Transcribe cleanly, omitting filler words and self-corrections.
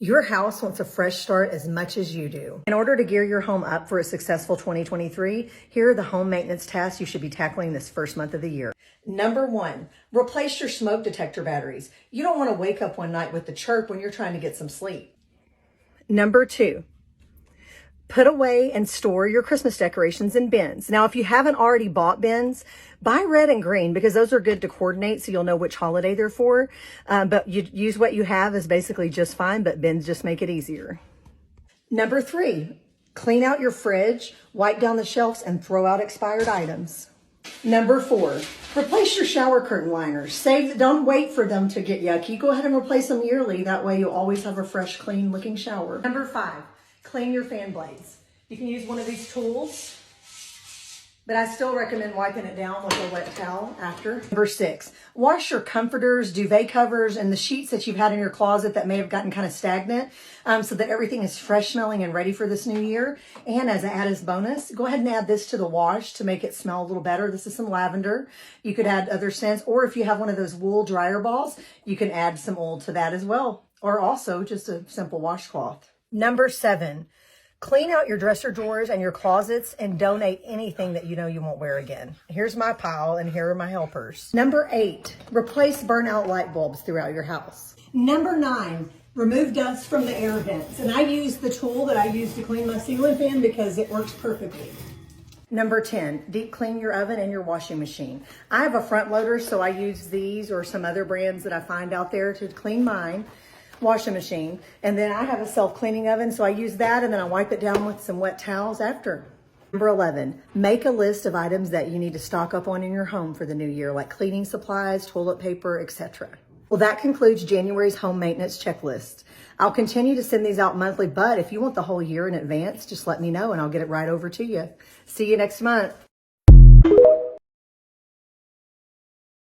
Your house wants a fresh start as much as you do. In order to gear your home up for a successful 2023, here are the home maintenance tasks you should be tackling this first month of the year. Number 1, replace your smoke detector batteries. You don't want to wake up one night with the chirp when you're trying to get some sleep. Number 2, put away and store your Christmas decorations in bins. Now, if you haven't already bought bins, buy red and green because those are good to coordinate so you'll know which holiday they're for. But you use what you have is basically just fine, but bins just make it easier. Number 3, clean out your fridge, wipe down the shelves, and throw out expired items. Number 4, replace your shower curtain liners. Don't wait for them to get yucky. Go ahead and replace them yearly. That way you'll always have a fresh, clean looking shower. Number 5, clean your fan blades. You can use one of these tools, but I still recommend wiping it down with a wet towel after. Number 6, wash your comforters, duvet covers, and the sheets that you've had in your closet that may have gotten kind of stagnant so that everything is fresh smelling and ready for this new year. And as an added bonus, go ahead and add this to the wash to make it smell a little better. This is some lavender. You could add other scents, or if you have one of those wool dryer balls, you can add some oil to that as well, or also just a simple washcloth. Number 7, clean out your dresser drawers and your closets and donate anything that you know you won't wear again. Here's my pile and here are my helpers. Number 8, replace burnout light bulbs throughout your house. Number 9, remove dust from the air vents. And I use the tool that I use to clean my ceiling fan because it works perfectly. Number 10, deep clean your oven and your washing machine. I have a front loader, so I use these or some other brands that I find out there to clean mine washing machine. And then I have a self-cleaning oven, so I use that and then I wipe it down with some wet towels after. Number 11, make a list of items that you need to stock up on in your home for the new year, like cleaning supplies, toilet paper, etc. Well, that concludes January's home maintenance checklist. I'll continue to send these out monthly, but if you want the whole year in advance, just let me know and I'll get it right over to you. See you next month.